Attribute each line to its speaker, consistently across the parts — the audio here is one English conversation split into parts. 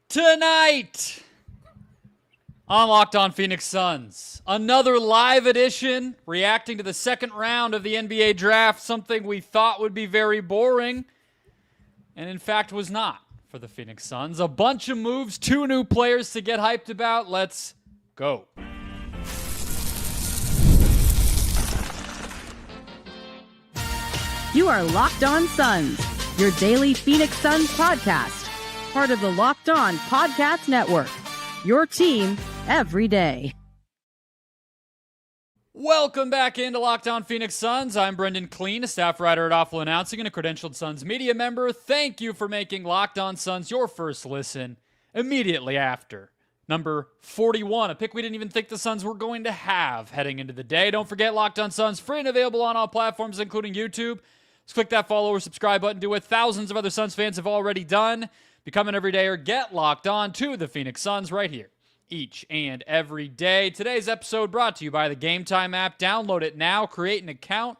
Speaker 1: Tonight on Locked On Phoenix Suns, another live edition reacting to the second round of the NBA draft, something we thought would be very boring, and in fact was not for the Phoenix Suns. A bunch of moves, 2 new players to get hyped about. Let's go.
Speaker 2: You are Locked On Suns, your daily Phoenix Suns podcast. Part of the Locked On Podcast Network, your team every day.
Speaker 1: Welcome back into Locked On Phoenix Suns. I'm Brendon, Kleen, a staff writer at Awful Announcing and a credentialed Suns media member. Thank you for making Locked On Suns your first listen immediately after number 41, a pick we didn't even think the Suns were going to have heading into the day. Don't forget, Locked On Suns, free and available on all platforms, including YouTube. Just click that follow or subscribe button. Do what thousands of other Suns fans have already done. Become an everydayer. Get locked on to the Phoenix Suns right here each and every day. Today's episode brought to you by the Gametime app. Download it now, create an account,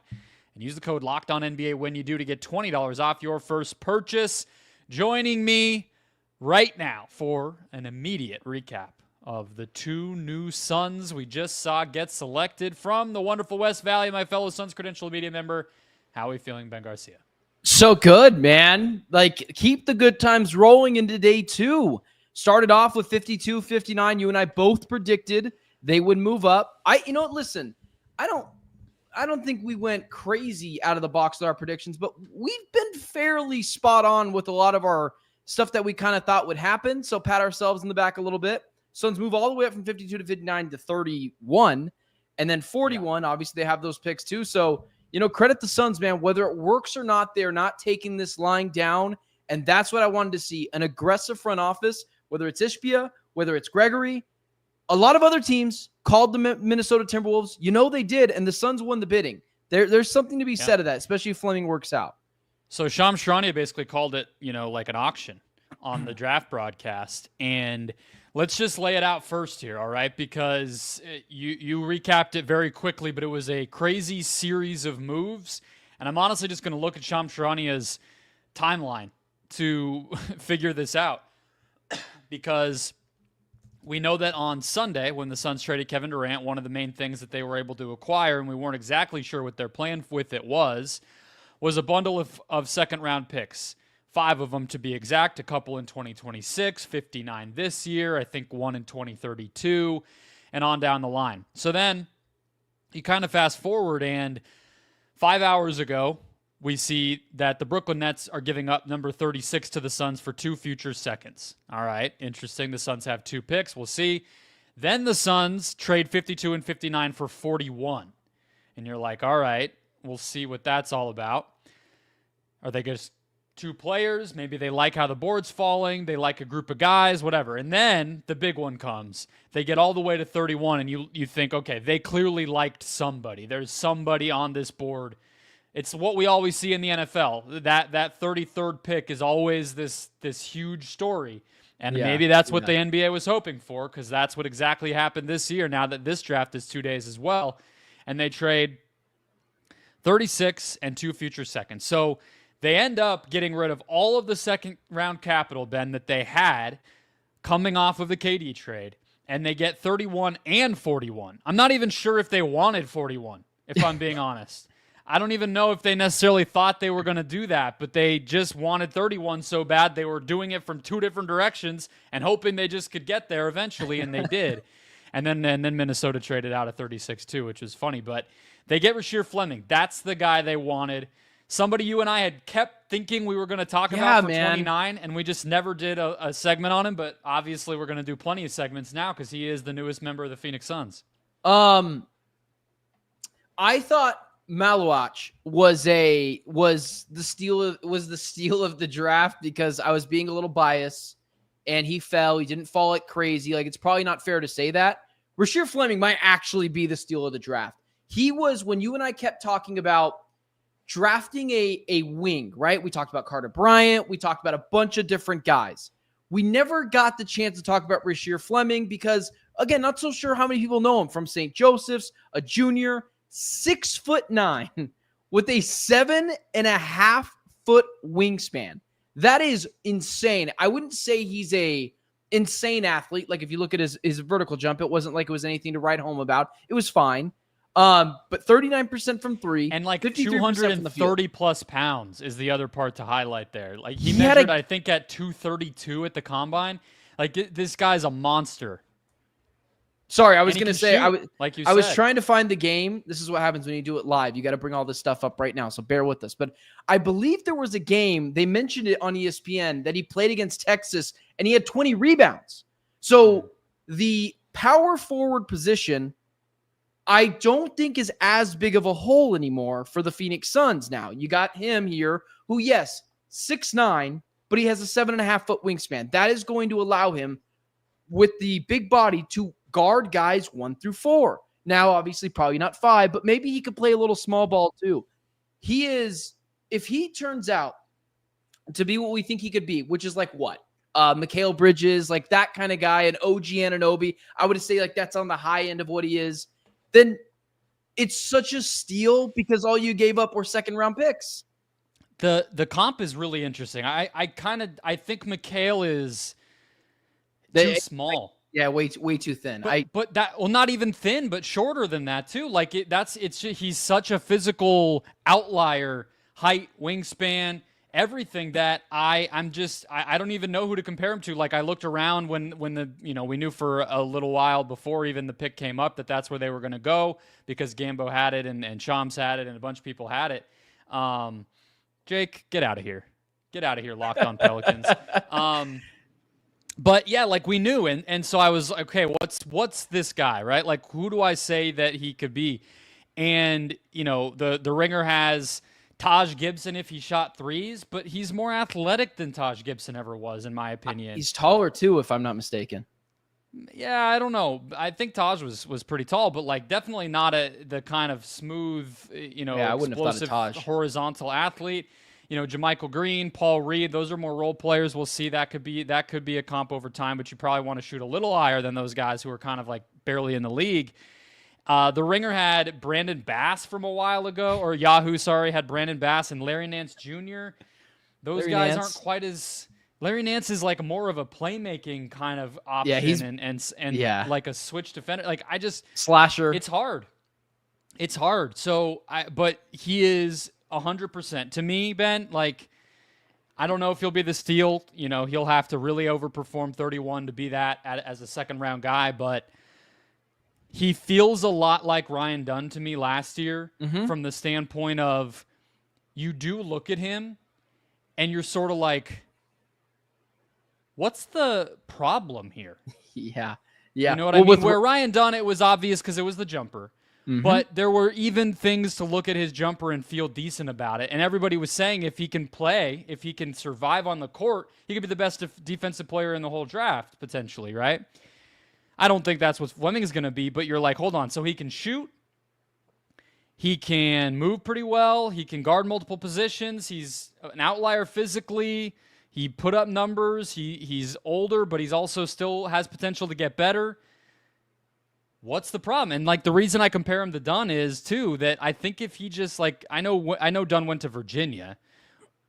Speaker 1: and use the code LOCKEDONNBA when you do to get $20 off your first purchase. Joining me right now for an immediate recap of the 2 new Suns we just saw get selected from the wonderful West Valley, my fellow Suns credentialed media member. How are we feeling, Ben Garcia?
Speaker 3: So good, man. Like, keep the good times rolling into day 2. Started off with 52, 59. You and I both predicted they would move up. Listen, I don't think we went crazy out of the box with our predictions, but we've been fairly spot on with a lot of our stuff that we kind of thought would happen. So pat ourselves in the back a little bit. Suns move all the way up from 52 to 59 to 31. And then 41, Obviously they have those picks too. So, credit the Suns, man. Whether it works or not, they're not taking this line down. And that's what I wanted to see. An aggressive front office, whether it's Ishbia, whether it's Gregory. A lot of other teams called the Minnesota Timberwolves. They did, and the Suns won the bidding. There's something to be said of that, especially if Fleming works out.
Speaker 1: So Shams Charania basically called it, like an auction on the draft broadcast. And let's just lay it out first here, all right? Because you recapped it very quickly, but it was a crazy series of moves. And I'm honestly just going to look at Shams Charania's timeline to figure this out. Because we know that on Sunday, when the Suns traded Kevin Durant, one of the main things that they were able to acquire, and we weren't exactly sure what their plan with it was a bundle of second-round picks. 5 of them to be exact, a couple in 2026, 59 this year, I think 1 in 2032, and on down the line. So then you kind of fast forward, and 5 hours ago, we see that the Brooklyn Nets are giving up number 36 to the Suns for 2 future seconds. All right, interesting. The Suns have 2 picks. We'll see. Then the Suns trade 52 and 59 for 41. And you're like, all right, we'll see what that's all about. Are they just 2 players? Maybe they like how the board's falling. They like a group of guys, whatever. And then the big one comes. They get all the way to 31, and you think, okay, they clearly liked somebody. There's somebody on this board. It's what we always see in the NFL. That 33rd pick is always this huge story. And maybe that's what the NBA was hoping for, because that's what exactly happened this year, now that this draft is 2 days as well. And they trade 36 and 2 future seconds. So they end up getting rid of all of the second-round capital, Ben, that they had coming off of the KD trade, and they get 31 and 41. I'm not even sure if they wanted 41, if I'm being honest. I don't even know if they necessarily thought they were going to do that, but they just wanted 31 so bad they were doing it from 2 different directions and hoping they just could get there eventually, and they did. And then Minnesota traded out of 36 too, which is funny. But they get Rasheer Fleming. That's the guy they wanted. Somebody you and I had kept thinking we were going to talk about for 29, and we just never did a segment on him. But obviously we're going to do plenty of segments now because he is the newest member of the Phoenix Suns.
Speaker 3: I thought Maluach was the steal of the draft because I was being a little biased, and he fell. He didn't fall like crazy. Like, it's probably not fair to say that. Rasheer Fleming might actually be the steal of the draft. He was, when you and I kept talking about drafting a wing, right? We talked about Carter Bryant. We talked about a bunch of different guys. We never got the chance to talk about Rasheer Fleming because, again, not so sure how many people know him from St. Joseph's, a junior, 6'9", with a 7.5-foot wingspan. That is insane. I wouldn't say he's a insane athlete. Like if you look at his vertical jump, it wasn't like it was anything to write home about. It was fine. But 39% from three
Speaker 1: and like
Speaker 3: 53%
Speaker 1: 230 plus pounds is the other part to highlight there. Like he measured, I think, at 232 at the combine. Like this guy's a monster.
Speaker 3: Sorry, I was going to say,
Speaker 1: I
Speaker 3: was trying to find the game. This is what happens when you do it live. You got to bring all this stuff up right now, so bear with us. But I believe there was a game, they mentioned it on ESPN, that he played against Texas, and he had 20 rebounds. So the power forward position, I don't think is as big of a hole anymore for the Phoenix Suns now. You got him here, who, yes, 6'9", but he has a 7.5-foot wingspan. That is going to allow him, with the big body, to guard guys 1 through 4. Now, obviously, probably not 5, but maybe he could play a little small ball too. He is, if he turns out to be what we think he could be, which is like what? Mikal Bridges, like that kind of guy, an OG Anunoby, I would say like that's on the high end of what he is, then it's such a steal because all you gave up were second-round picks.
Speaker 1: The comp is really interesting. I think Mikal is too small.
Speaker 3: Yeah, way too thin.
Speaker 1: But not even thin, but shorter than that too. Like he's such a physical outlier, height, wingspan, everything that I don't even know who to compare him to. Like I looked around when we knew for a little while before even the pick came up that that's where they were going to go because Gambo had it and Shams had it and a bunch of people had it. Jake, get out of here. Get out of here, Locked On Pelicans. But yeah, like we knew, and so I was okay. What's this guy, right? Like, who do I say that he could be? And the Ringer has Taj Gibson if he shot threes, but he's more athletic than Taj Gibson ever was, in my opinion.
Speaker 3: He's taller too, if I'm not mistaken.
Speaker 1: Yeah, I don't know. I think Taj was pretty tall, but like definitely not the kind of smooth,
Speaker 3: I wouldn't have thought of Taj.
Speaker 1: Horizontal athlete. JaMychal Green, Paul Reed, those are more role players. We'll see. That could be a comp over time, but you probably want to shoot a little higher than those guys who are kind of like barely in the league. The Ringer had Brandon Bass from a while ago, or Yahoo, sorry, had Brandon Bass and Larry Nance Jr. Those guys aren't quite as... Larry Nance is like more of a playmaking kind of option and like a switch defender. Like
Speaker 3: slasher.
Speaker 1: It's hard. So but he is 100% to me, Ben. Like, I don't know if he'll be the steal. He'll have to really overperform 31 to be that as a second round guy, but he feels a lot like Ryan Dunn to me last year from the standpoint of you do look at him and you're sort of like, what's the problem here?
Speaker 3: Yeah.
Speaker 1: You know what I mean? Where Ryan Dunn, it was obvious because it was the jumper. But there were even things to look at his jumper and feel decent about it. And everybody was saying if he can play, if he can survive on the court, he could be the best defensive player in the whole draft, potentially, right? I don't think that's what Fleming is going to be, but you're like, hold on. So he can shoot. He can move pretty well. He can guard multiple positions. He's an outlier physically. He put up numbers. He's older, but he's also still has potential to get better. What's the problem? And like the reason I compare him to Dunn is too that I think if he just like I know Dunn went to Virginia,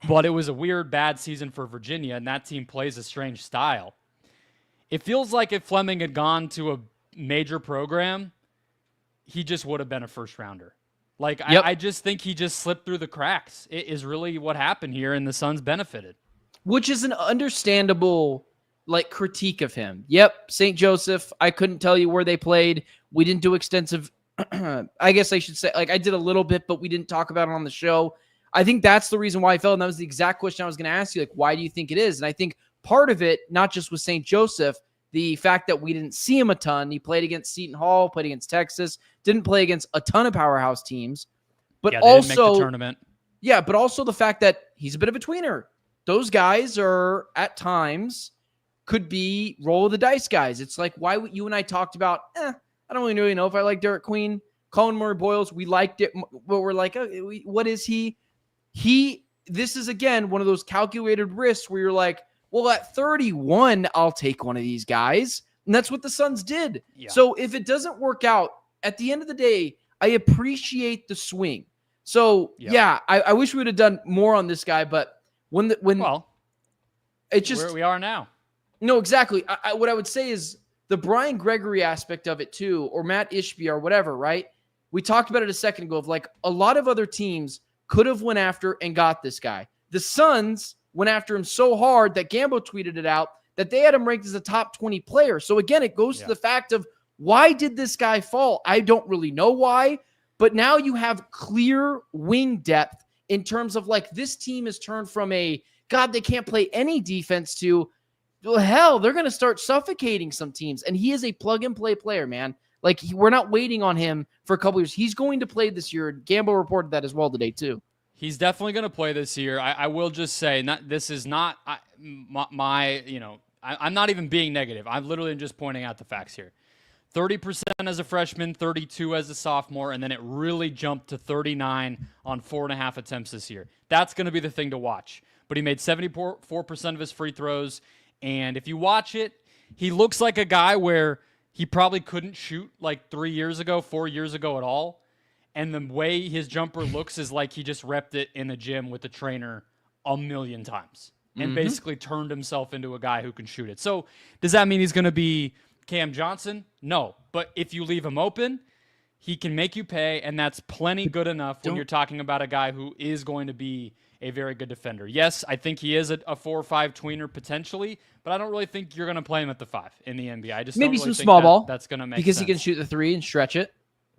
Speaker 1: but it was a weird bad season for Virginia, and that team plays a strange style. It feels like if Fleming had gone to a major program, he just would have been a first rounder. Like I just think he just slipped through the cracks. It is really what happened here, and the Suns benefited. Which
Speaker 3: is an understandable like critique of him. Yep, St. Joseph. I couldn't tell you where they played. We didn't do extensive. I guess I should say, like I did a little bit, but we didn't talk about it on the show. I think that's the reason why I fell. And that was the exact question I was going to ask you. Like, why do you think it is? And I think part of it, not just with St. Joseph, the fact that we didn't see him a ton. He played against Seton Hall, played against Texas, didn't play against a ton of powerhouse teams, but
Speaker 1: they
Speaker 3: also
Speaker 1: didn't make the tournament.
Speaker 3: Yeah, but also the fact that he's a bit of a tweener. Those guys are at times could be roll of the dice guys. It's like why you and I talked about, I don't really know if I like Derek Queen, Colin Murray-Boyles. We liked it, but we're like, what is he? This is, again, one of those calculated risks where you're like, well, at 31, I'll take one of these guys. And that's what the Suns did. Yeah. So if it doesn't work out, at the end of the day, I appreciate the swing. So, I wish we would have done more on this guy, but when
Speaker 1: it's just where we are now.
Speaker 3: No, exactly. What I would say is the Brian Gregory aspect of it too, or Matt Ishbia or whatever, right? We talked about it a second ago of like a lot of other teams could have went after and got this guy. The Suns went after him so hard that Gambo tweeted it out that they had him ranked as a top 20 player. So again, it goes to the fact of why did this guy fall? I don't really know why, but now you have clear wing depth in terms of like this team has turned from a God, they can't play any defense to, well, hell, they're going to start suffocating some teams. And he is a plug-and-play player, man. Like, we're not waiting on him for a couple years. He's going to play this year. Gambo reported that as well today, too.
Speaker 1: He's definitely going to play this year. I will just say, this is not I'm not even being negative. I'm literally just pointing out the facts here. 30% as a freshman, 32 as a sophomore, and then it really jumped to 39 on 4.5 attempts this year. That's going to be the thing to watch. But he made 74% of his free throws. And if you watch it, he looks like a guy where he probably couldn't shoot like 4 years ago at all. And the way his jumper looks is like he just repped it in the gym with the trainer a million times and basically turned himself into a guy who can shoot it. So does that mean he's going to be Cam Johnson? No. But if you leave him open, he can make you pay, and that's plenty good enough when you're talking about a guy who is going to be a very good defender. Yes, I think he is a 4 or 5 tweener potentially, but I don't really think you're going to play him at the 5 in the NBA. I just
Speaker 3: maybe
Speaker 1: don't really
Speaker 3: some small ball
Speaker 1: that's going to make
Speaker 3: because
Speaker 1: sense.
Speaker 3: he can shoot the 3 and stretch it.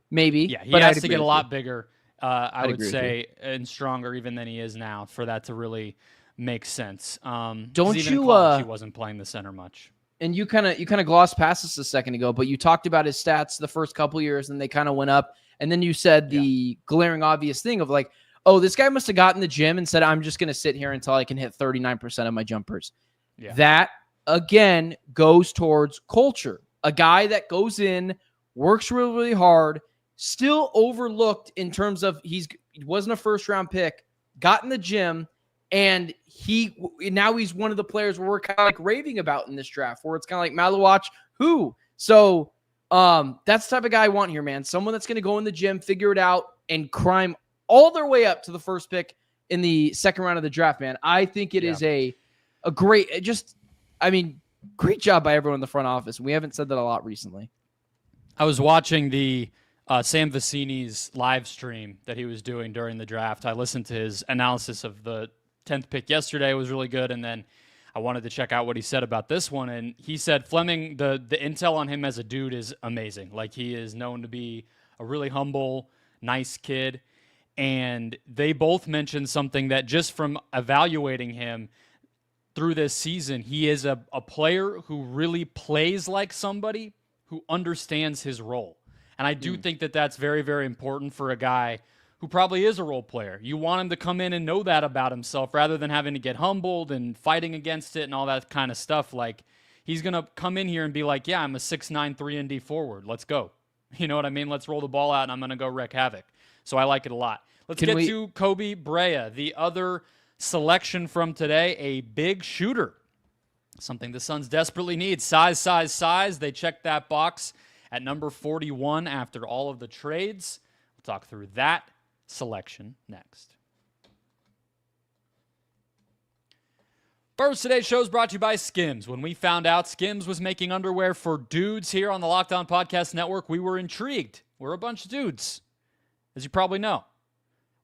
Speaker 3: Maybe.
Speaker 1: Yeah, he has to get a lot bigger, I would say, and stronger even than he is now for that to really make sense.
Speaker 3: Don't
Speaker 1: even
Speaker 3: you?
Speaker 1: In college, he wasn't playing the center much.
Speaker 3: And you kind of glossed past this a second ago, but you talked about his stats the first couple years, and they kind of went up. And then you said the glaring obvious thing of like, oh, this guy must have gotten in the gym and said, I'm just going to sit here until I can hit 39% of my jumpers. Yeah. That, again, goes towards culture. A guy that goes in, works really, really hard, still overlooked in terms of he wasn't a first-round pick, got in the gym, and now he's one of the players where we're kind of like raving about in this draft, where it's kind of like Maluach, who? So that's the type of guy I want here, man. Someone that's going to go in the gym, figure it out, and climb all their way up to the first pick in the second round of the draft, man. I think it is a great, great job by everyone in the front office. We haven't said that a lot recently.
Speaker 1: I was watching the Sam Vecini's live stream that he was doing during the draft. I listened to his analysis of the 10th pick yesterday. It was really good. And then I wanted to check out what he said about this one. And he said Fleming, the intel on him as a dude is amazing. Like, he is known to be a really humble, nice kid. And they both mentioned something that just from evaluating him through this season, he is a player who really plays like somebody who understands his role. And I do think that that's very, very important for a guy who probably is a role player. You want him to come in and know that about himself rather than having to get humbled and fighting against it and all that kind of stuff. Like, he's going to come in here and be like, yeah, I'm a 6'9", 3-and-D forward. Let's go. You know what I mean? Let's roll the ball out, and I'm going to go wreak havoc. So I like it a lot. Let's get to Koby Brea, the other selection from today, a big shooter. Something the Suns desperately need. Size, size, size. They checked that box at number 41 after all of the trades. We'll talk through that selection next. First, today's show is brought to you by Skims. When we found out Skims was making underwear for dudes here on the Locked On Podcast Network, we were intrigued. We're a bunch of dudes, as you probably know.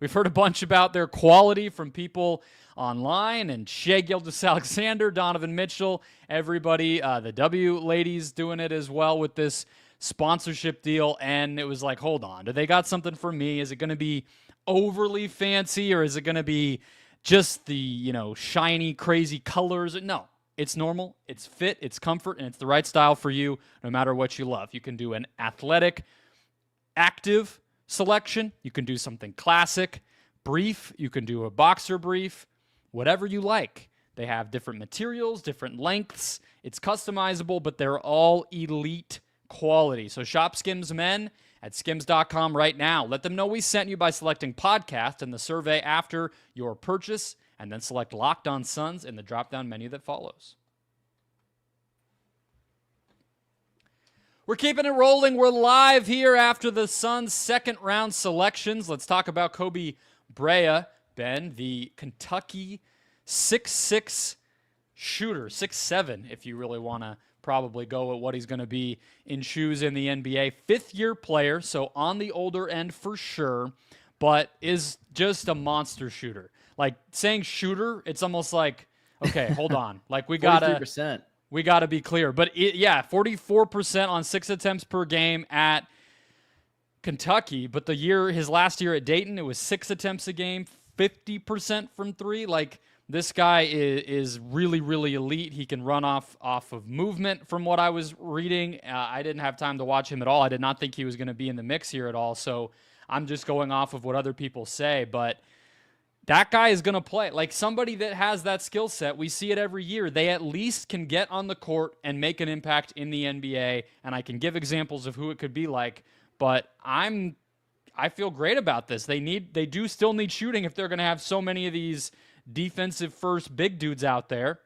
Speaker 1: We've heard a bunch about their quality from people online, and Shea Gilgeous-Alexander, Donovan Mitchell, everybody, the W ladies doing it as well with this sponsorship deal. And it was like, hold on, do they got something for me? Is it going to be overly fancy, or is it going to be just the, shiny, crazy colors? No, it's normal, it's fit, it's comfort, and it's the right style for you no matter what you love. You can do an athletic, active selection. You can do something classic, brief. You can do a boxer brief, whatever you like. They have different materials, different lengths. It's customizable, but they're all elite quality. So shop Skims Men at skims.com right now. Let them know we sent you by selecting podcast in the survey after your purchase, and then select Locked On Suns in the drop-down menu that follows. We're keeping it rolling. We're live here after the Suns' second-round selections. Let's talk about Koby Brea, Ben, the Kentucky 6'6", shooter, 6'7", if you really want to probably go at what he's going to be in shoes in the NBA. Fifth-year player, so on the older end for sure, but is just a monster shooter. Like, saying shooter, it's almost like, okay, hold on. Like, we got to be clear. But, 44% on 6 attempts per game at Kentucky. But his last year at Dayton, it was 6 attempts a game, 50% from 3. Like, this guy is really, really elite. He can run off of movement from what I was reading. I didn't have time to watch him at all. I did not think he was going to be in the mix here at all. So I'm just going off of what other people say. But that guy is going to play. Like, somebody that has that skill set, we see it every year. They at least can get on the court and make an impact in the NBA. And I can give examples of who it could be like. But I feel great about this. They do still need shooting if they're going to have so many of these defensive first big dudes out there.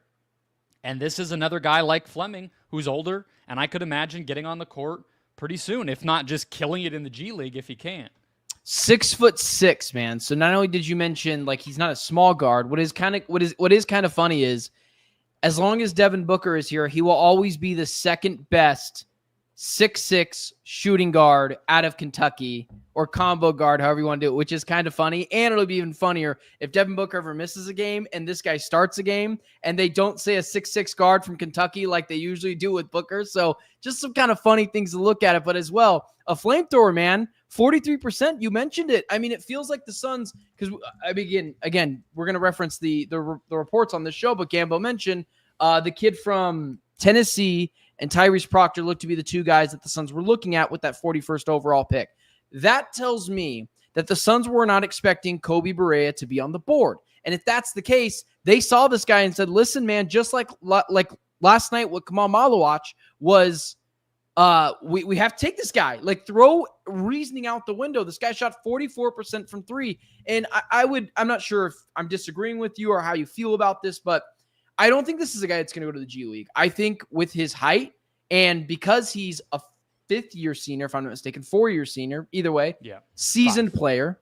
Speaker 1: And this is another guy like Fleming who's older, and I could imagine getting on the court pretty soon, if not just killing it in the G League if he can't.
Speaker 3: 6'6", man. So not only did you mention like he's not a small guard, what is kind of funny is as long as Devin Booker is here, he will always be the second best 6'6" shooting guard out of Kentucky, or combo guard, however you want to do it, which is kind of funny. And it'll be even funnier if Devin Booker ever misses a game and this guy starts a game and they don't say a 6'6" guard from Kentucky like they usually do with Booker. So just some kind of funny things to look at it. But as well, a flamethrower, man, 43%. You mentioned it. I mean, it feels like the Suns, because again, we're going to reference the reports on this show, but Gambo mentioned the kid from Tennessee and Tyrese Proctor look to be the two guys that the Suns were looking at with that 41st overall pick. That tells me that the Suns were not expecting Koby Brea to be on the board. And if that's the case, they saw this guy and said, listen, man, just like last night with Kamal Malawach was, we have to take this guy. Like, throw reasoning out the window. This guy shot 44% from 3. And I'm not sure if I'm disagreeing with you or how you feel about this, but I don't think this is a guy that's going to go to the G League. I think with his height and because he's a 5th-year senior, if I'm not mistaken, 4-year senior, either way, seasoned player,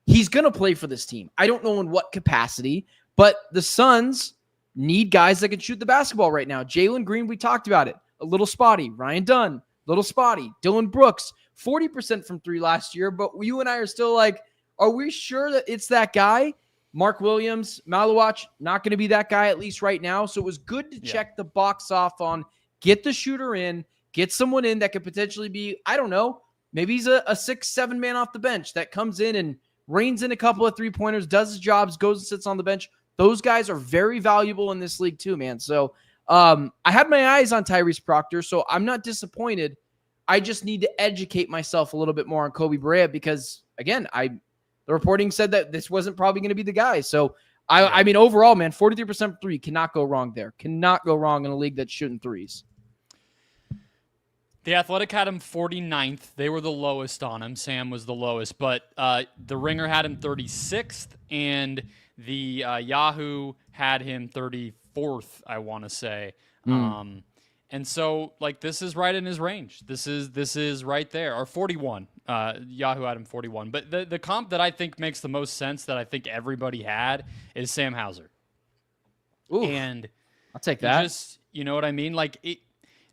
Speaker 3: he's going to play for this team. I don't know in what capacity, but the Suns need guys that can shoot the basketball right now. Jalen Green, we talked about it, a little spotty. Ryan Dunn, little spotty. Dylan Brooks, 40% from 3 last year, but you and I are still like, are we sure that it's that guy? Mark Williams, Malawach, not going to be that guy, at least right now. So it was good to check the box off on get the shooter in, get someone in that could potentially be, I don't know, maybe he's a 6-7 man off the bench that comes in and reins in a couple of 3-pointers, does his jobs, goes and sits on the bench. Those guys are very valuable in this league too, man. So I had my eyes on Tyrese Proctor, so I'm not disappointed. I just need to educate myself a little bit more on Koby Brea because, again, the reporting said that this wasn't probably going to be the guy. So, I mean, overall, man, 43% from 3 cannot go wrong there. Cannot go wrong in a league that's shooting threes.
Speaker 1: The Athletic had him 49th. They were the lowest on him. Sam was the lowest. But the Ringer had him 36th, and the Yahoo had him 34th, I want to say. And so, like, this is right in his range. This is right there. Or 41. Yahoo had him 41. But the comp that I think makes the most sense that I think everybody had is Sam Hauser.
Speaker 3: Ooh,
Speaker 1: and
Speaker 3: I'll take that.
Speaker 1: Just, you know what I mean? Like,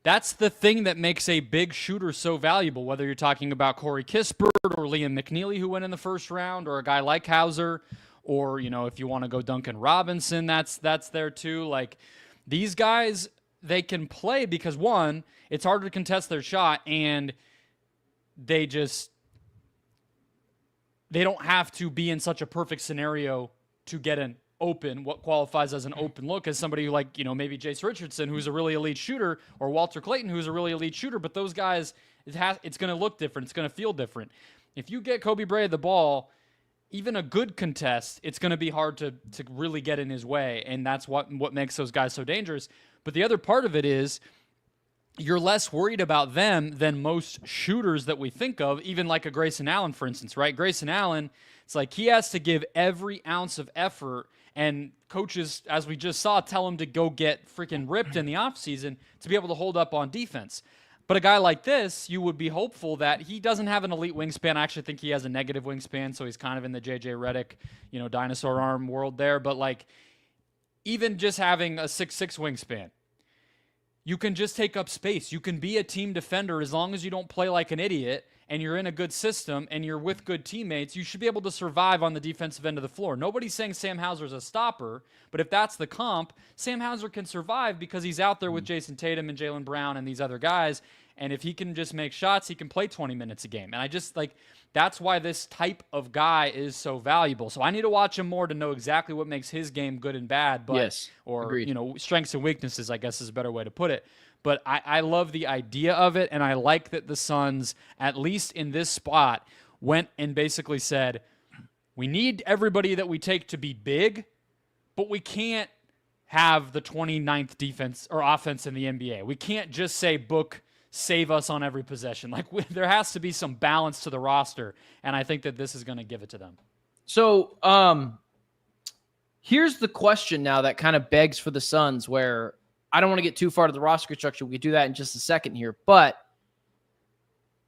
Speaker 1: that's the thing that makes a big shooter so valuable, whether you're talking about Corey Kispert or Liam McNeely, who went in the first round, or a guy like Hauser, or, you know, if you want to go Duncan Robinson, that's there too. Like, these guys, they can play because, one, it's harder to contest their shot, and they don't have to be in such a perfect scenario to get an open, what qualifies as an open look, as somebody like, you know, maybe Jace Richardson, who's a really elite shooter, or Walter Clayton, who's a really elite shooter. But those guys, it's going to look different. It's going to feel different. If you get Koby Brea the ball, even a good contest, it's going to be hard to really get in his way. And that's what makes those guys so dangerous. But the other part of it is you're less worried about them than most shooters that we think of, even like a Grayson Allen, for instance, right? Grayson Allen, it's like he has to give every ounce of effort, and coaches, as we just saw, tell him to go get freaking ripped in the offseason to be able to hold up on defense. But a guy like this, you would be hopeful that he doesn't have an elite wingspan. I actually think he has a negative wingspan, so he's kind of in the J.J. Redick, you know, dinosaur arm world there. But, like, even just having a 6'6" wingspan, you can just take up space. You can be a team defender as long as you don't play like an idiot and you're in a good system and you're with good teammates. You should be able to survive on the defensive end of the floor. Nobody's saying Sam Hauser's a stopper, but if that's the comp, Sam Hauser can survive because he's out there with Jason Tatum and Jaylen Brown and these other guys. And if he can just make shots, he can play 20 minutes a game. And I just that's why this type of guy is so valuable. So I need to watch him more to know exactly what makes his game good and bad. But,
Speaker 3: yes,
Speaker 1: or,
Speaker 3: agreed.
Speaker 1: Strengths and weaknesses, I guess is a better way to put it. But I love the idea of it. And I like that the Suns, at least in this spot, went and basically said, we need everybody that we take to be big, but we can't have the 29th defense or offense in the NBA. We can't just say Book save us on every possession. There has to be some balance to the roster, and I think that this is going to give it to them.
Speaker 3: So here's the question now that kind of begs for the Suns, where I don't want to get too far to the roster construction. We can do that in just a second here, but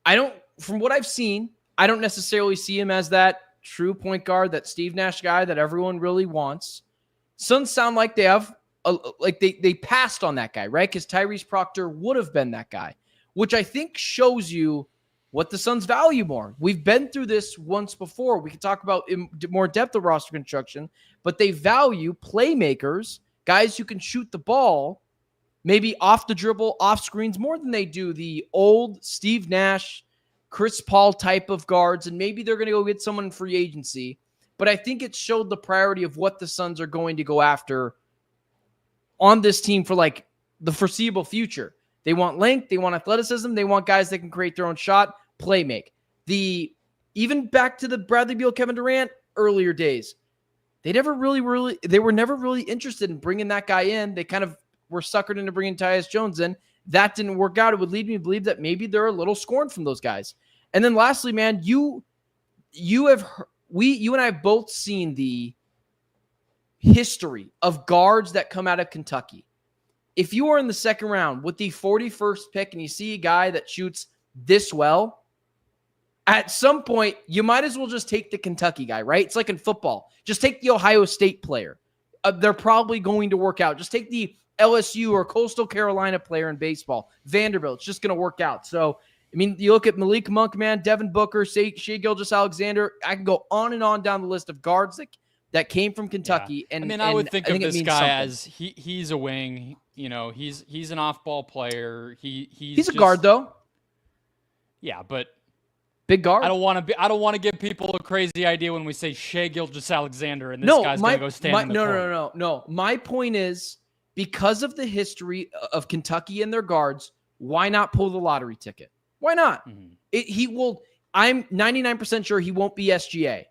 Speaker 3: from what I've seen, I don't necessarily see him as that true point guard, that Steve Nash guy that everyone really wants. Suns sound like they have they passed on that guy, right? Because Tyrese Proctor would have been that guy, which I think shows you what the Suns value more. We've been through this once before. We can talk about in more depth of roster construction, but they value playmakers, guys who can shoot the ball, maybe off the dribble, off screens, more than they do the old Steve Nash, Chris Paul type of guards, and maybe they're going to go get someone in free agency. But I think it showed the priority of what the Suns are going to go after on this team for the foreseeable future. They want length, they want athleticism, they want guys that can create their own shot, play make. Even back to the Bradley Beal, Kevin Durant earlier days, they were never really interested in bringing that guy in. They kind of were suckered into bringing Tyus Jones in. That didn't work out. It would lead me to believe that maybe they're a little scorned from those guys. And then lastly, man, you and I have both seen the history of guards that come out of Kentucky. If you are in the second round with the 41st pick and you see a guy that shoots this well, at some point, you might as well just take the Kentucky guy, right? It's like in football. Just take the Ohio State player. They're probably going to work out. Just take the LSU or Coastal Carolina player in baseball. Vanderbilt, it's just going to work out. So, I mean, you look at Malik Monk, man, Devin Booker, Shai Gilgeous-Alexander. I can go on and on down the list of guards that came from Kentucky.
Speaker 1: Yeah.
Speaker 3: And
Speaker 1: I would think of this guy
Speaker 3: something.
Speaker 1: as he's a wing. He's an off-ball player.
Speaker 3: He's a guard though.
Speaker 1: Yeah, but
Speaker 3: big guard.
Speaker 1: I don't want to give people a crazy idea when we say Shai Gilgeous-Alexander and this guy's going to go stand in the corner.
Speaker 3: No. My point is, because of the history of Kentucky and their guards, why not pull the lottery ticket? Why not? Mm-hmm. I'm 99% sure he won't be SGA.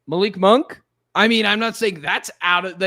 Speaker 3: Malik Monk? I mean, I'm not saying that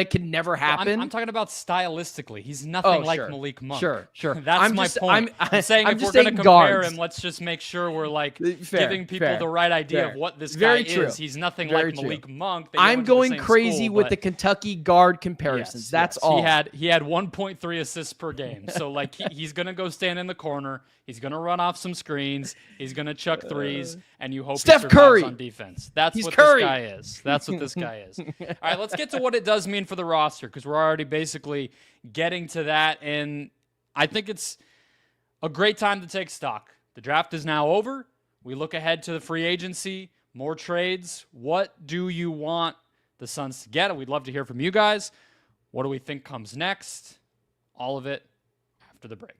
Speaker 3: can never happen.
Speaker 1: I'm talking about stylistically. He's nothing like Malik Monk.
Speaker 3: Sure.
Speaker 1: That's my point. I'm saying if we're going to compare him, let's just make sure we're giving people the right idea of what this guy is. He's nothing like Malik Monk.
Speaker 3: I'm going crazy with the Kentucky guard comparisons. That's all.
Speaker 1: He had 1.3 assists per game. So he's going to go stand in the corner. He's going to run off some screens. He's going to chuck threes, and you hope
Speaker 3: Steph
Speaker 1: he survives
Speaker 3: Curry
Speaker 1: on defense. That's what
Speaker 3: Curry.
Speaker 1: This guy is. That's what this guy is. All right, let's get to what it does mean for the roster, because we're already basically getting to that, and I think it's a great time to take stock. The draft is now over. We look ahead to the free agency, more trades. What do you want the Suns to get? We'd love to hear from you guys. What do we think comes next? All of it after the break.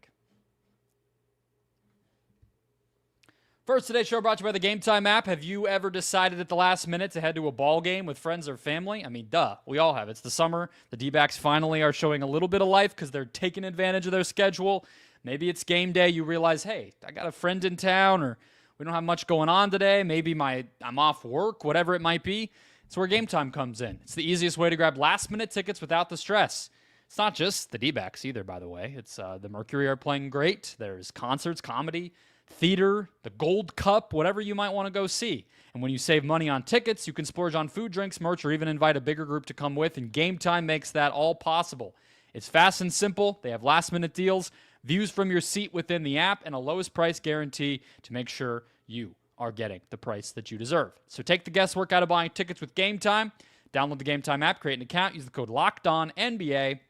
Speaker 1: First, today's show brought to you by the Gametime app. Have you ever decided at the last minute to head to a ball game with friends or family? I mean, duh. We all have. It's the summer. The D-backs finally are showing a little bit of life because they're taking advantage of their schedule. Maybe it's game day. You realize, hey, I got a friend in town, or we don't have much going on today. Maybe I'm off work, whatever it might be. It's where Gametime comes in. It's the easiest way to grab last-minute tickets without the stress. It's not just the D-backs either, by the way. It's the Mercury are playing great. There's concerts, comedy, theater, the Gold Cup, whatever you might want to go see. And when you save money on tickets, you can splurge on food, drinks, merch, or even invite a bigger group to come with, and Gametime makes that all possible. It's fast and simple. They have last-minute deals, views from your seat within the app, and a lowest price guarantee to make sure you are getting the price that you deserve. So take the guesswork out of buying tickets with Gametime. Download the Gametime app, create an account, use the code LOCKEDONNBA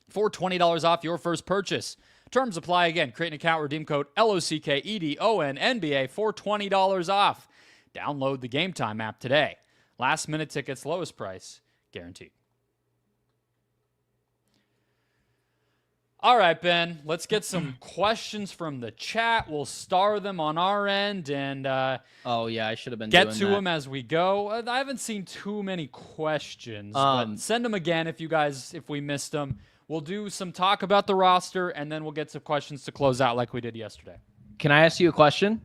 Speaker 1: for $20 off your first purchase. Terms apply again. Create an account, redeem code LOCKEDONNBA for $20 off. Download the Gametime app today. Last minute tickets, lowest price, guaranteed. All right, Ben, let's get some questions from the chat. We'll star them on our end and
Speaker 3: oh, yeah, I should have been
Speaker 1: get to them as we go. I haven't seen too many questions, but send them again if we missed them. We'll do some talk about the roster, and then we'll get some questions to close out like we did yesterday.
Speaker 3: Can I ask you a question?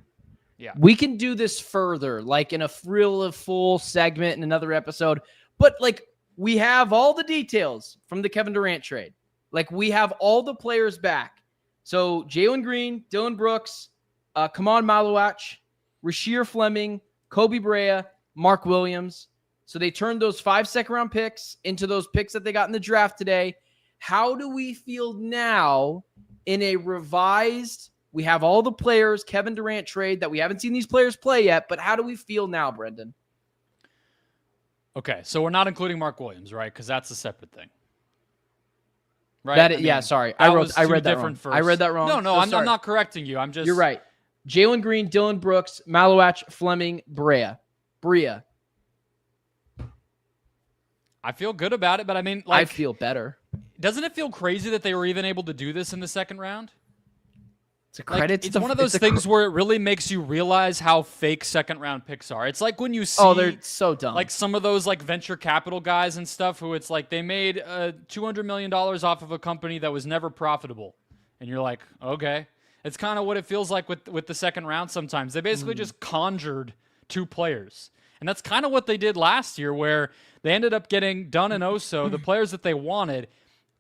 Speaker 1: Yeah.
Speaker 3: We can do this further, like in a full segment in another episode, but like we have all the details from the Kevin Durant trade. Like, we have all the players back. So, Jalen Green, Dylan Brooks, Kaman Maluach, Rasheer Fleming, Koby Brea, Mark Williams. So, they turned those 5 second-round picks into those picks that they got in the draft today. How do we feel now in a revised, we have all the players, Kevin Durant trade, that we haven't seen these players play yet, but how do we feel now, Brendon?
Speaker 1: Okay, so we're not including Mark Williams, right? Because that's a separate thing. Right?
Speaker 3: Yeah, sorry. I read that wrong.
Speaker 1: First.
Speaker 3: I read that wrong.
Speaker 1: No, I'm not correcting you. I'm just...
Speaker 3: You're right. Jalen Green, Dylan Brooks, Maluach, Fleming, Brea.
Speaker 1: I feel good about it, but I mean,
Speaker 3: I feel better.
Speaker 1: Doesn't it feel crazy that they were even able to do this in the second round?
Speaker 3: It's a credit.
Speaker 1: It's one of those things where it really makes you realize how fake second round picks are. It's like when you see,
Speaker 3: they're so dumb.
Speaker 1: Like some of those like venture capital guys and stuff who it's like they made $200 million off of a company that was never profitable, and you're like, okay, it's kind of what it feels like with the second round. Sometimes they basically just conjured 2 players, and that's kind of what they did last year, where they ended up getting Dunn and Oso, the players that they wanted,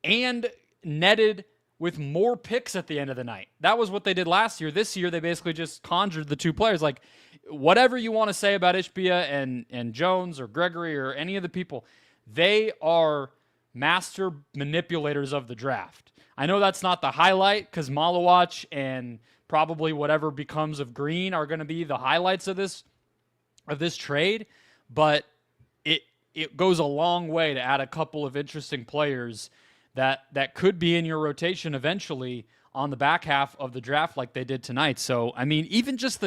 Speaker 1: and netted with more picks at the end of the night. That was what they did last year. This year, they basically just conjured the 2 players. Like, whatever you want to say about Ishbia and Jones or Gregory or any of the people, they are master manipulators of the draft. I know that's not the highlight because Maluach and probably whatever becomes of Green are going to be the highlights of this trade, but it goes a long way to add a couple of interesting players that could be in your rotation eventually on the back half of the draft like they did tonight. So, I mean, even just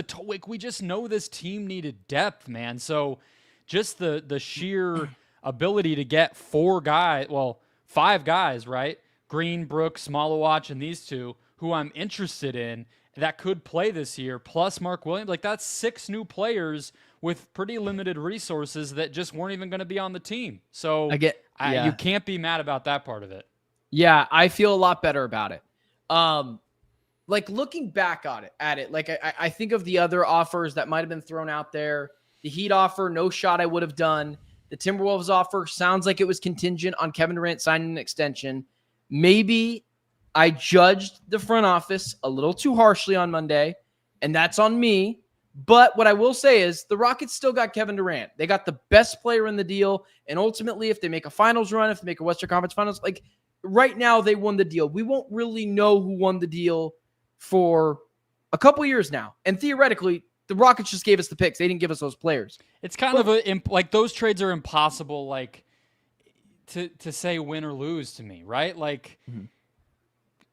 Speaker 1: we just know this team needed depth, man. So just the sheer ability to get 5 guys, right? Green, Brooks, Maluach, and these 2 who I'm interested in that could play this year, plus Mark Williams. Like, that's 6 new players with pretty limited resources that just weren't even going to be on the team. So you can't be mad about that part of it.
Speaker 3: Yeah, I feel a lot better about it. Like looking back at it, like I think of the other offers that might have been thrown out there. The Heat offer, no shot I would have done. The Timberwolves offer sounds like it was contingent on Kevin Durant signing an extension. Maybe I judged the front office a little too harshly on Monday, and that's on me. But what I will say is the Rockets still got Kevin Durant. They got the best player in the deal, and ultimately, if they make a finals run, if they make a Western Conference Finals, like right now, they won the deal. We won't really know who won the deal for a couple years now. And theoretically, the Rockets just gave us the picks. They didn't give us those players.
Speaker 1: It's kind of like those trades are impossible, like to say win or lose to me, right? Like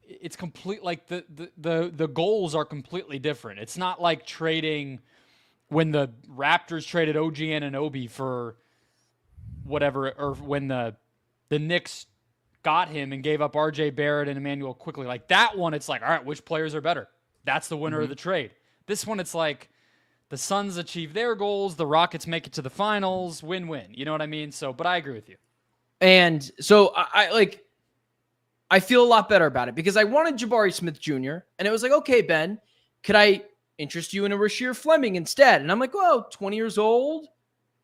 Speaker 1: it's complete. Like the goals are completely different. It's not like trading when the Raptors traded OG Anunoby for whatever, or when the Knicks got him and gave up RJ Barrett and Emmanuel quickly. Like that one, it's like, all right, which players are better? That's the winner of the trade. This one, it's like the Suns achieve their goals, the Rockets make it to the finals, win-win. You know what I mean? So, but I agree with you.
Speaker 3: And so I feel a lot better about it because I wanted Jabari Smith Jr. and it was like, okay, Ben, could I interest you in a Rasheer Fleming instead? And I'm like, well, 20 years old,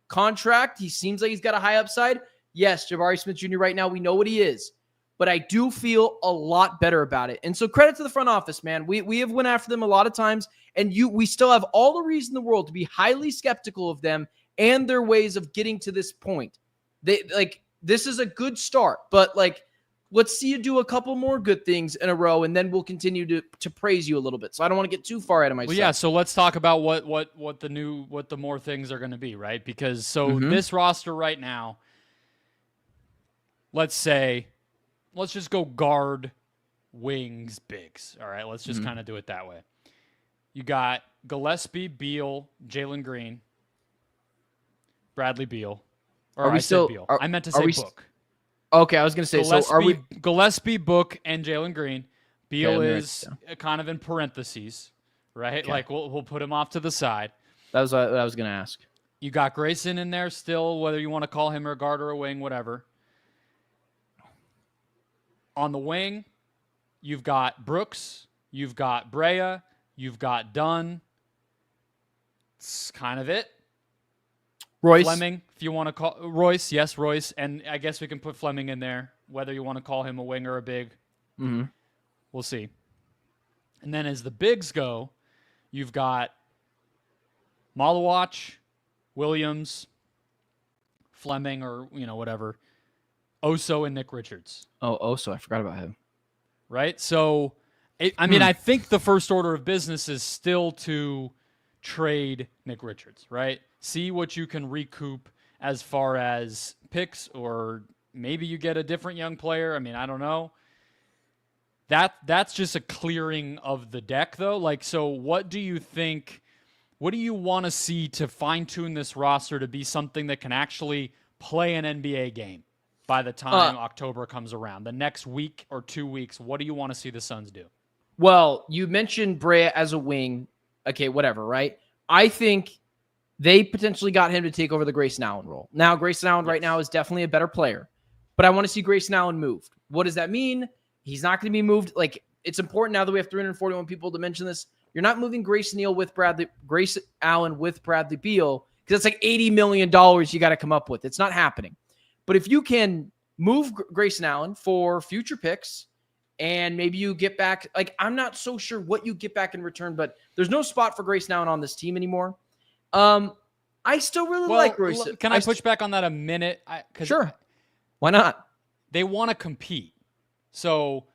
Speaker 3: contract. He seems like he's got a high upside. Yes, Jabari Smith Jr. right now, we know what he is, but I do feel a lot better about it. And so credit to the front office, man. We have went after them a lot of times, and we still have all the reason in the world to be highly skeptical of them and their ways of getting to this point. This is a good start, but let's see you do a couple more good things in a row, and then we'll continue to praise you a little bit. So I don't want to get too far out of myself.
Speaker 1: Well, yeah. So let's talk about what the more things are going to be, right? Because this roster right now, let's just go guard, wings, bigs. All right, let's just kind of do it that way. You got Gillespie, Beal, Jalen Green, Bradley Beal. Or
Speaker 3: Are we
Speaker 1: I
Speaker 3: still?
Speaker 1: said Beal.
Speaker 3: Are,
Speaker 1: I meant to
Speaker 3: are
Speaker 1: say
Speaker 3: we,
Speaker 1: Book.
Speaker 3: Okay, I was going to say.
Speaker 1: Gillespie,
Speaker 3: so are we?
Speaker 1: Gillespie, Book, and Jalen Green. Beal
Speaker 3: Okay,
Speaker 1: is kind of in parentheses, right?
Speaker 3: Okay.
Speaker 1: Like we'll put him off to the side.
Speaker 3: That was what I was going to ask.
Speaker 1: You got Grayson in there still, whether you want to call him a guard or a wing, whatever. On the wing, you've got Brooks, you've got Brea, you've got Dunn. It's kind of it.
Speaker 3: Royce.
Speaker 1: Fleming, if you want to call Royce, yes, Royce. And I guess we can put Fleming in there, whether you want to call him a wing or a big.
Speaker 3: Mm-hmm.
Speaker 1: We'll see. And then as the bigs go, you've got Malawach, Williams, Fleming, or, whatever. Oso and Nick Richards.
Speaker 3: Oh, Oso. I forgot about him.
Speaker 1: Right? So, I think the first order of business is still to trade Nick Richards, right? See what you can recoup as far as picks, or maybe you get a different young player. I don't know. That's just a clearing of the deck, though. Like, so what do you think? What do you want to see to fine-tune this roster to be something that can actually play an NBA game by the time October comes around? The next week or 2 weeks, what do you want to see the Suns do?
Speaker 3: Well, you mentioned Brea as a wing. Okay, whatever, right? I think they potentially got him to take over the Grayson Allen role. Now, Grayson Allen right now is definitely a better player, but I want to see Grayson Allen moved. What does that mean? He's not going to be moved. Like, it's important now that we have 341 people to mention this. You're not moving Grayson Allen with Bradley Beal, because it's like $80 million you got to come up with. It's not happening. But if you can move Grayson Allen for future picks, and maybe you get back, like, I'm not so sure what you get back in return, but there's no spot for Grayson Allen on this team anymore. I still really like Royce.
Speaker 1: Can I push back on that a minute?
Speaker 3: Sure. Why not?
Speaker 1: They want to compete. So,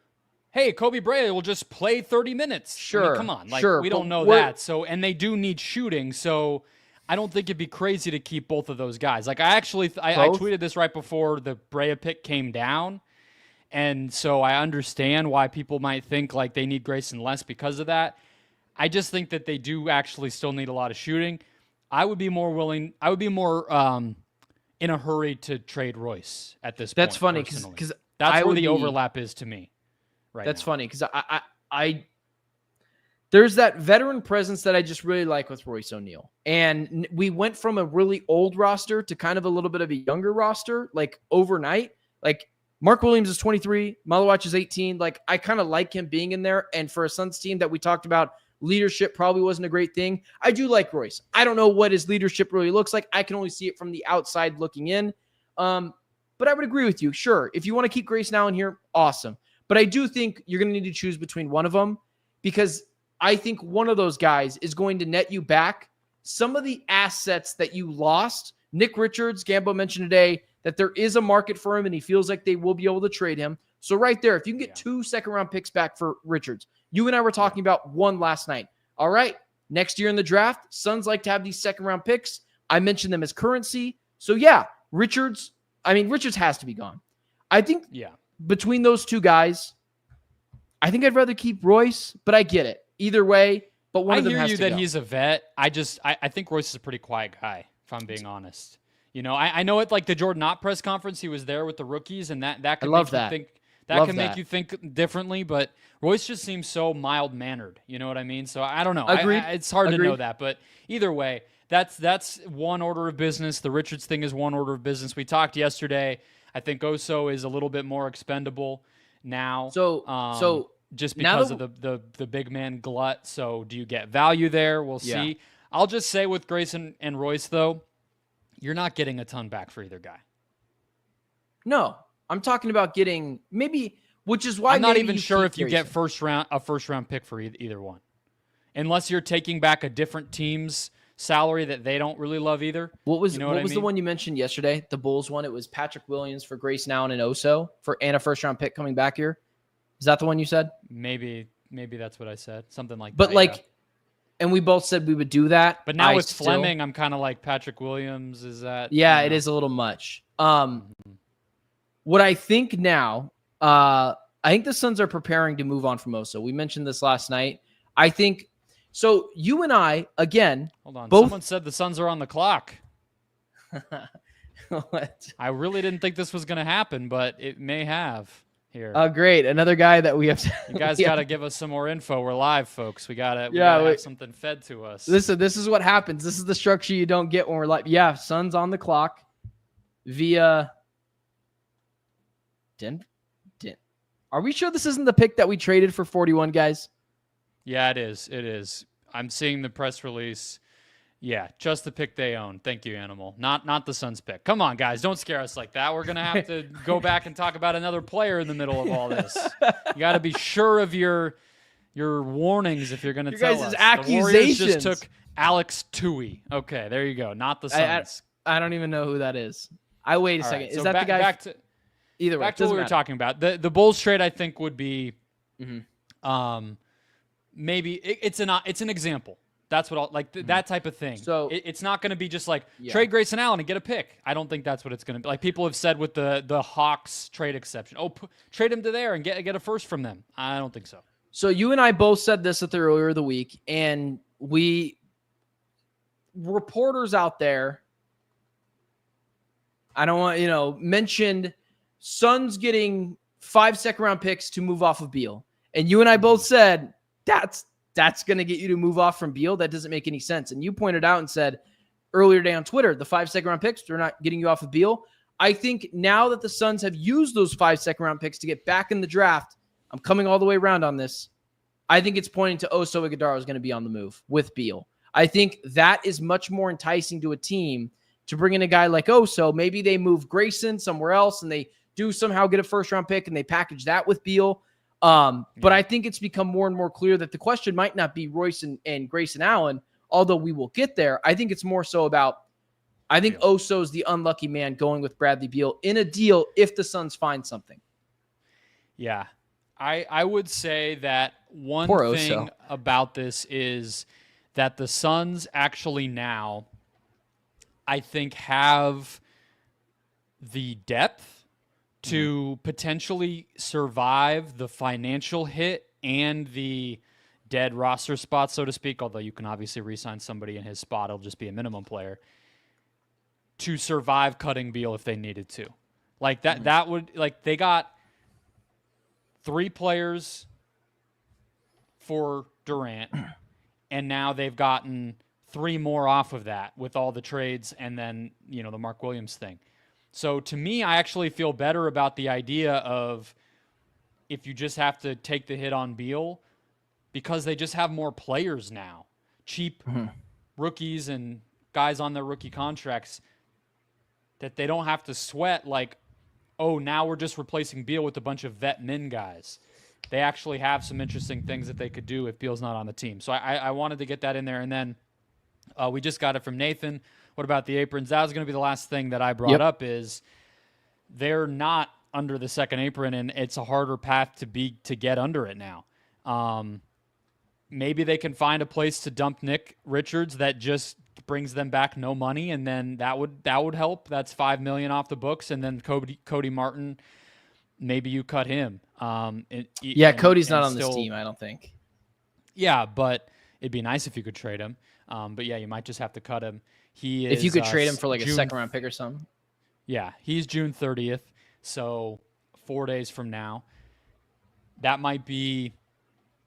Speaker 1: hey, Koby Brea will just play 30 minutes.
Speaker 3: Sure.
Speaker 1: Come on. Like,
Speaker 3: sure.
Speaker 1: We don't know that. So, and they do need shooting. So, I don't think it'd be crazy to keep both of those guys. Like, I tweeted this right before the Brea pick came down. And so I understand why people might think like they need Grayson less because of that. I just think that they do actually still need a lot of shooting. I would be more in a hurry to trade Royce at this point.
Speaker 3: That's funny because
Speaker 1: that's where the overlap is to me. Right.
Speaker 3: That's funny because I there's that veteran presence that I just really like with Royce O'Neal. And we went from a really old roster to kind of a little bit of a younger roster, like overnight. Like, Mark Williams is 23. Malawach is 18. Like, I kind of like him being in there. And for a Suns team that we talked about, leadership probably wasn't a great thing. I do like Royce. I don't know what his leadership really looks like. I can only see it from the outside looking in. But I would agree with you. Sure, if you want to keep Grayson Allen here, awesome. But I do think you're going to need to choose between one of them, because I think one of those guys is going to net you back some of the assets that you lost. Nick Richards, Gambo mentioned today that there is a market for him and he feels like they will be able to trade him. So right there, if you can get 2 second-round picks back for Richards, you and I were talking about one last night. All right, next year in the draft, Suns like to have these second-round picks. I mentioned them as currency. So yeah, Richards has to be gone. I think between those two guys, I think I'd rather keep Royce, but I get it. Either way, but one of them has to go.
Speaker 1: I hear you that he's a vet. I think Royce is a pretty quiet guy, if I'm being honest. I know at like the Jordan Knott press conference, he was there with the rookies, and that could make you think differently. But Royce just seems so mild mannered. You know what I mean? So I don't know. It's hard to know that, but either way, that's one order of business. The Richards thing is one order of business. We talked yesterday. I think Oso is a little bit more expendable now.
Speaker 3: So
Speaker 1: just because of the big man glut. So do you get value there? We'll see. I'll just say with Grayson and Royce though, you're not getting a ton back for either guy. No,
Speaker 3: I'm talking about getting maybe, which is why
Speaker 1: I'm not even sure if you get a first round pick for either one, unless you're taking back a different team's salary that they don't really love either.
Speaker 3: What was the one you mentioned yesterday? The Bulls one. It was Patrick Williams for Grayson Allen and Oso and a first round pick coming back here. Is that the one you said?
Speaker 1: Maybe that's what I said. Something like that.
Speaker 3: But like. Yeah. And we both said we would do that.
Speaker 1: But now with Fleming, I'm kind of like Patrick Williams. Is that?
Speaker 3: Yeah, it is a little much. What I think now, I think the Suns are preparing to move on from Oso. We mentioned this last night. I think so. You and I, again,
Speaker 1: hold on.
Speaker 3: both...
Speaker 1: Someone said the Suns are on the clock.
Speaker 3: What?
Speaker 1: I really didn't think this was going to happen, but it may have here.
Speaker 3: Oh, great. Another guy that we have to...
Speaker 1: You guys got to give us some more info. We're live, folks. We got to have something fed to us.
Speaker 3: Listen, this is what happens. This is the structure you don't get when we're live. Yeah, Suns on the clock via Denver. Are we sure this isn't the pick that we traded for 41, guys?
Speaker 1: Yeah, it is. It is. I'm seeing the press release. Yeah, just the pick they own. Thank you, Animal. Not the Suns pick. Come on, guys. Don't scare us like that. We're going to have to go back and talk about another player in the middle of all this. You got to be sure of your warnings if you're going to tell us.
Speaker 3: Guys' accusations.
Speaker 1: The Warriors just took Alex Tui. Okay, there you go. Not the Suns.
Speaker 3: I don't even know who that is. Wait a second.
Speaker 1: Right,
Speaker 3: is that the guy? Either way,
Speaker 1: back to what we were talking about. The Bulls trade, I think, would be maybe it's an example. That's what that type of thing. So it's not going to be just like trade Grayson Allen and get a pick. I don't think that's what it's going to be. Like people have said with the Hawks trade exception. Oh, trade him to there and get a first from them. I don't think so.
Speaker 3: So you and I both said this at the earlier of the week, and reporters out there, I don't want, mentioned Suns getting 5 second-round picks to move off of Beal. And you and I both said, that's going to get you to move off from Beal. That doesn't make any sense. And you pointed out and said earlier today on Twitter, the 5 second-round picks, they're not getting you off of Beal. I think now that the Suns have used those 5 second-round picks to get back in the draft, I'm coming all the way around on this. I think it's pointing to Oso Ighodaro is going to be on the move with Beal. I think that is much more enticing to a team to bring in a guy like Oso. Maybe they move Grayson somewhere else and they do somehow get a first-round pick and they package that with Beal. But I think it's become more and more clear that the question might not be Royce and Grayson Allen, although we will get there. I think it's more so about, I think Oso's the unlucky man going with Bradley Beal in a deal if the Suns find something.
Speaker 1: Yeah. I would say that one thing about this is that the Suns actually now, I think, have the depth to potentially survive the financial hit and the dead roster spot, so to speak, although you can obviously re-sign somebody in his spot. It'll just be a minimum player to survive cutting Beal if they needed to. Like that would, like, they got 3 players for Durant, and now they've gotten 3 more off of that with all the trades and then, the Mark Williams thing. So to me, I actually feel better about the idea of if you just have to take the hit on Beal because they just have more players now, cheap rookies and guys on their rookie contracts that they don't have to sweat like, oh, now we're just replacing Beal with a bunch of vet min guys. They actually have some interesting things that they could do if Beal's not on the team. So I wanted to get that in there. And then we just got it from Nathan. What about the aprons? That was going to be the last thing that I brought up is they're not under the second apron, and it's a harder path to get under it now. Maybe they can find a place to dump Nick Richards that just brings them back no money, and then that would help. That's $5 million off the books, and then Cody Martin, maybe you cut him.
Speaker 3: Cody's not on this team, I don't think.
Speaker 1: Yeah, but it'd be nice if you could trade him. But yeah, you might just have to cut him.
Speaker 3: If you could trade him for like a second-round pick or something.
Speaker 1: Yeah, he's June 30th, so 4 days from now. That might be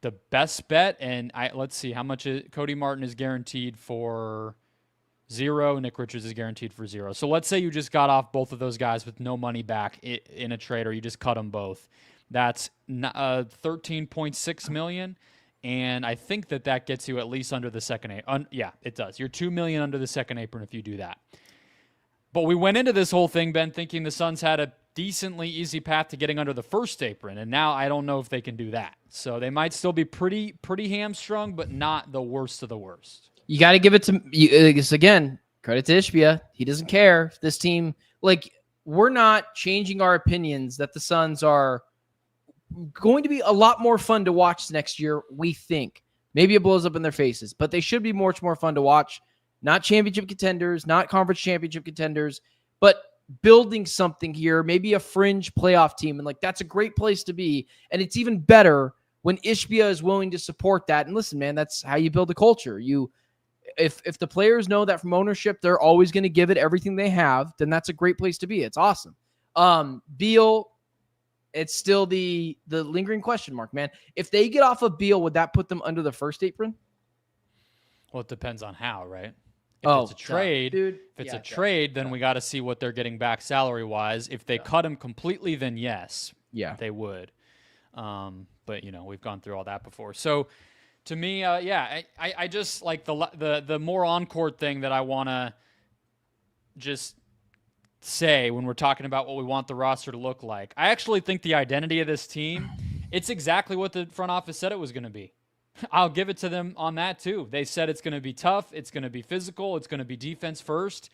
Speaker 1: the best bet. And let's see how much Cody Martin is guaranteed for 0. Nick Richards is guaranteed for 0. So let's say you just got off both of those guys with no money back in a trade, or you just cut them both. That's $13.6 million. And I think that gets you at least under the second apron. Yeah, it does. You're $2 million under the second apron if you do that. But we went into this whole thing, Ben, thinking the Suns had a decently easy path to getting under the first apron, and now I don't know if they can do that. So they might still be pretty hamstrung, but not the worst of the worst.
Speaker 3: You got to give it to again. Credit to Ishbia. He doesn't care if this team, we're not changing our opinions that the Suns are going to be a lot more fun to watch next year, we think. Maybe it blows up in their faces, but they should be much more fun to watch. Not championship contenders, not conference championship contenders, but building something here, maybe a fringe playoff team. And like, that's a great place to be. And it's even better when Ishbia is willing to support that. And listen, man, that's how you build a culture. If the players know that from ownership, they're always going to give it everything they have, then that's a great place to be. It's awesome. Beal, it's still the lingering question mark, man. If they get off of Beal, would that put them under the first apron?
Speaker 1: Well, it depends on how, right? If it's a trade, then we got to see what they're getting back salary-wise. If they cut him completely, then yes, they would. But, we've gone through all that before. So, to me, I just like the more on-court thing that I want to just say when we're talking about what we want the roster to look like. I actually think the identity of this team, it's exactly what the front office said it was going to be. I'll give it to them on that too. They said it's going to be tough, it's going to be physical, it's going to be defense first,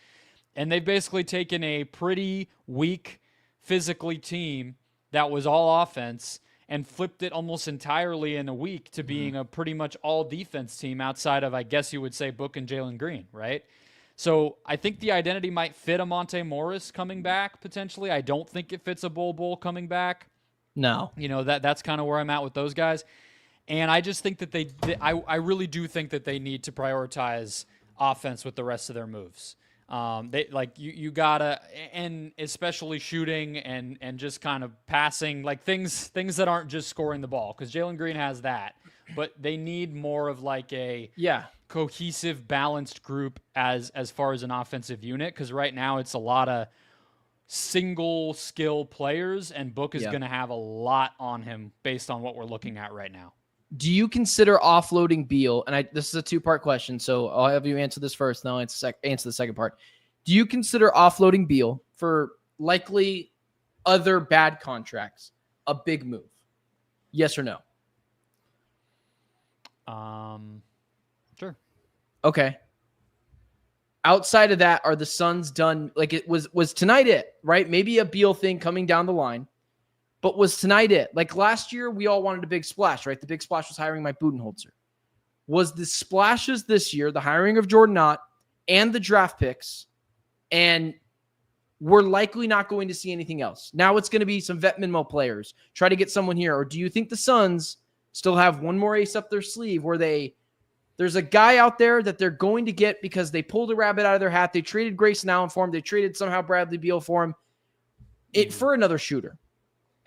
Speaker 1: and they've basically taken a pretty weak physically team that was all offense and flipped it almost entirely in a week to being a pretty much all defense team outside of, I guess you would say, Book and Jalen Green, right? So I think the identity might fit a Monte Morris coming back potentially. I don't think it fits a Bol coming back.
Speaker 3: No.
Speaker 1: That's kind of where I'm at with those guys. And I just think that I really do think that they need to prioritize offense with the rest of their moves. You gotta, and especially shooting and just kind of passing, like things that aren't just scoring the ball, because Jalen Green has that, but they need more of like a cohesive, balanced group as far as an offensive unit, because right now it's a lot of single skill players, and Book is going to have a lot on him based on what we're looking at right now.
Speaker 3: Do you consider offloading Beal? And this is a two-part question, so I'll have you answer this first, and I'll answer the second part. Do you consider offloading Beal for likely other bad contracts a big move? Yes or no?
Speaker 1: Sure.
Speaker 3: Okay. Outside of that, are the Suns done? Like, it was tonight it, right? Maybe a Beal thing coming down the line. But was tonight it? Like last year, we all wanted a big splash, right? The big splash was hiring Mike Budenholzer. Was the splashes this year, the hiring of Jordan Knott and the draft picks, and we're likely not going to see anything else. Now it's going to be some vet minimo players. Try to get someone here. Or do you think the Suns still have one more ace up their sleeve where there's a guy out there that they're going to get because they pulled a rabbit out of their hat. They traded Grayson Allen for him. They traded somehow Bradley Beal for him. For another shooter.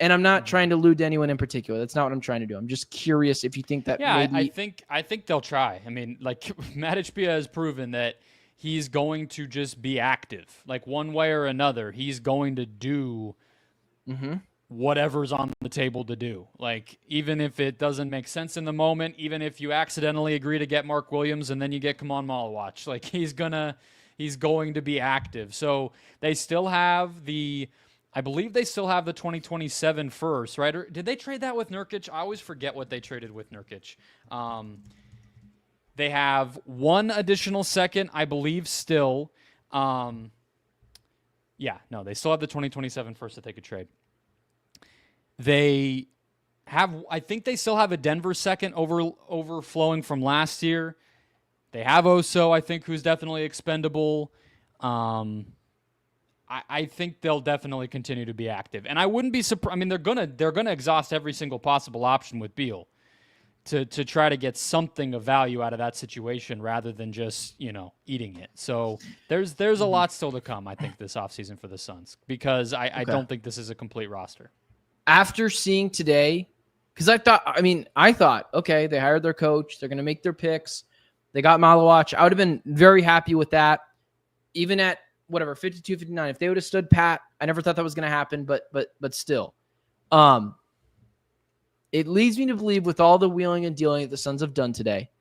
Speaker 3: And I'm not trying to allude to anyone in particular. That's not what I'm trying to do. I'm just curious if you think that maybe...
Speaker 1: I think they'll try. I mean, like, Matt Ishbia has proven that he's going to just be active. Like, one way or another, he's going to do whatever's on the table to do. Like, even if it doesn't make sense in the moment, even if you accidentally agree to get Mark Williams and then you get Kaman Malawach, like, he's going to be active. So they still have I believe they still have the 2027 first, right? Or did they trade that with Nurkic? I always forget what they traded with Nurkic. They have one additional second, I believe, still. They still have the 2027 first that they could trade. I think they still have a Denver second overflowing from last year. They have Oso, I think, who's definitely expendable. I think they'll definitely continue to be active, and I wouldn't be surprised. I mean, they're gonna exhaust every single possible option with Beal to try to get something of value out of that situation, rather than just eating it. So there's a lot still to come, I think, this offseason for the Suns, because I don't think this is a complete roster.
Speaker 3: After seeing today, because I thought, okay, they hired their coach, they're gonna make their picks, they got Malawach. I would have been very happy with that, even at 52, 59. If they would have stood pat, I never thought that was going to happen, but still. It leads me to believe, with all the wheeling and dealing that the Suns have done today,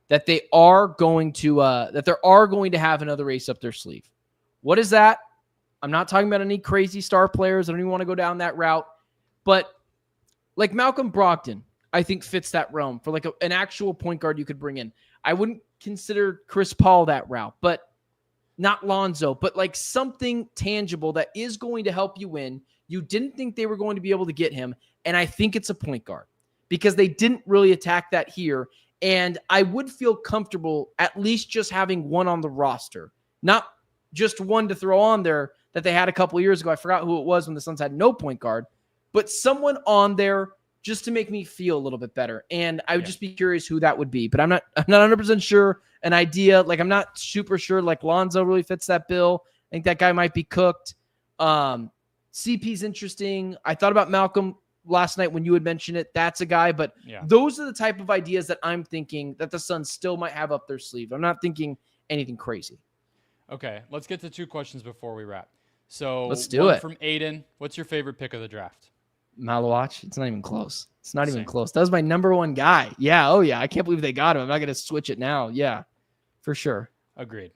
Speaker 3: that they are going to have another ace up their sleeve. What is that? I'm not talking about any crazy star players. I don't even want to go down that route. But like Malcolm Brogdon, I think fits that realm for like an actual point guard you could bring in. I wouldn't consider Chris Paul that route, but not Lonzo, but like something tangible that is going to help you win. You didn't think they were going to be able to get him, and I think it's a point guard, because they didn't really attack that here, and I would feel comfortable at least just having one on the roster. Not just one to throw on there that they had a couple of years ago. I forgot who it was when the Suns had no point guard, but someone on there just to make me feel a little bit better. And I would just be curious who that would be, but I'm not 100% sure. An idea, like I'm not super sure, like Lonzo really fits that bill. I think that guy might be cooked. CP's interesting. I thought about Malcolm last night when you had mentioned it. That's a guy, but those are the type of ideas that I'm thinking that the Suns still might have up their sleeve. I'm not thinking anything crazy.
Speaker 1: Okay, let's get to 2 questions before we wrap. So
Speaker 3: let's do it.
Speaker 1: From Aiden, what's your favorite pick of the draft?
Speaker 3: Malawach. It's not even close. It's not even close. That was my number 1 guy. Yeah. Oh yeah. I can't believe they got him. I'm not going to switch it now. Yeah, for sure.
Speaker 1: Agreed.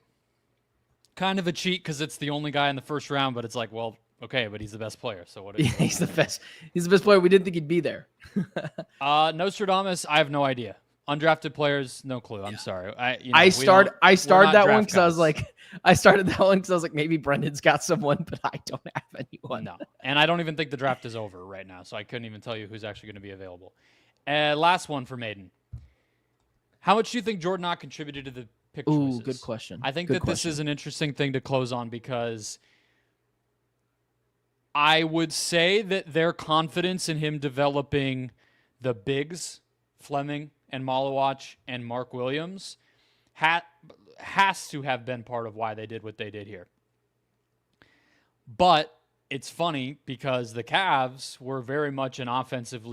Speaker 1: Kind of a cheat because it's the only guy in the first round, but it's like, well, okay, but he's the best player. So what?
Speaker 3: He's the best. He's the best player. We didn't think he'd be there.
Speaker 1: Nostradamus. I have no idea. Undrafted players, no clue. I'm sorry.
Speaker 3: I started that one because I was like, maybe Brendon's got someone, but I don't have anyone.
Speaker 1: No, and I don't even think the draft is over right now, so I couldn't even tell you who's actually going to be available. Last one for Maiden. How much do you think Jordan Knott contributed to the pick choices?
Speaker 3: Good question.
Speaker 1: I think this is an interesting thing to close on because I would say that their confidence in him developing the bigs, Fleming and Malawach and Mark Williams, has to have been part of why they did what they did here. But it's funny because the Cavs were very much an offensive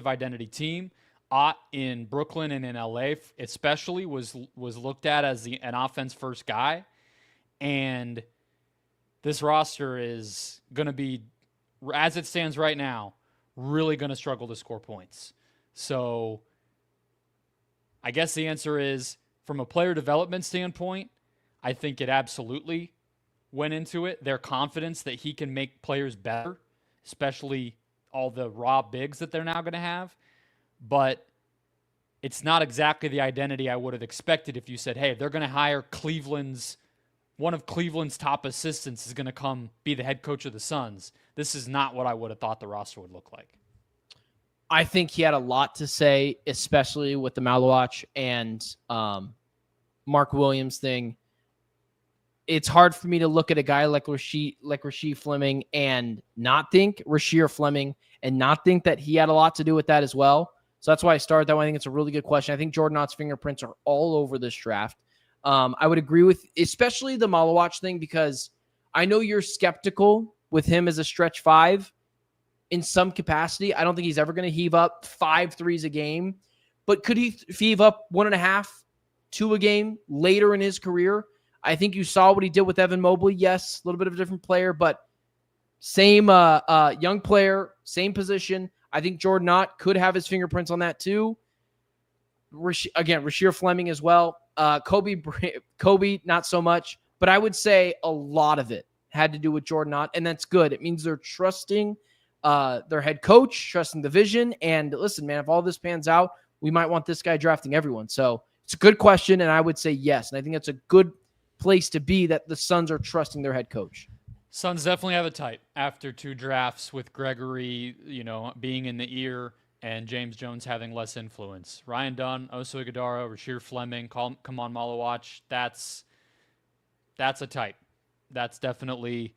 Speaker 1: identity team. Ott in Brooklyn and in LA especially was looked at as an offense-first guy. And this roster is going to be, as it stands right now, really going to struggle to score points. So I guess the answer is, from a player development standpoint, I think it absolutely went into it. Their confidence that he can make players better, especially all the raw bigs that they're now going to have. But it's not exactly the identity I would have expected if you said, hey, they're going to hire one of Cleveland's top assistants is going to come be the head coach of the Suns. This is not what I would have thought the roster would look like.
Speaker 3: I think he had a lot to say, especially with the Malawach and Mark Williams thing. It's hard for me to look at a guy like Rasheer Fleming and not think Roshier Fleming and not think that he had a lot to do with that as well. So that's why I started that one. I think it's a really good question. I think Jordan Knott's fingerprints are all over this draft. I would agree with especially the Malawach thing because I know you're skeptical with him as a stretch 5 in some capacity. I don't think he's ever going to heave up 5 threes a game, but could he heave up 1.5, 2 a game later in his career? I think you saw what he did with Evan Mobley. Yes, a little bit of a different player, but same young player, same position. I think Jordan Knott could have his fingerprints on that too. Roshier Fleming as well. Koby, not so much, but I would say a lot of it had to do with Jordan Knott, and that's good. It means they're trusting their head coach, trusting the vision, and listen, man, if all this pans out, we might want this guy drafting everyone. So it's a good question, and I would say yes, and I think that's a good place to be that the Suns are trusting their head coach.
Speaker 1: Suns definitely have a type after 2 drafts with Gregory, being in the ear and James Jones having less influence. Ryan Dunn, Oso Ighodaro, Rasheer Fleming, Kamon Malawach, that's a type. That's definitely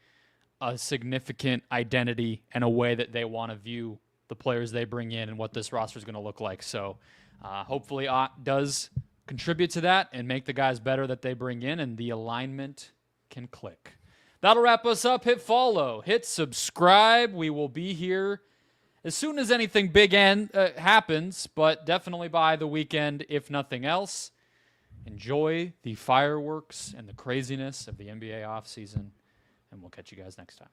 Speaker 1: a significant identity and a way that they want to view the players they bring in and what this roster is going to look like. So hopefully Ott does contribute to that and make the guys better that they bring in, and the alignment can click. That'll wrap us up. Hit follow, hit subscribe. We will be here as soon as anything big happens, but definitely by the weekend, if nothing else. Enjoy the fireworks and the craziness of the NBA offseason, and we'll catch you guys next time.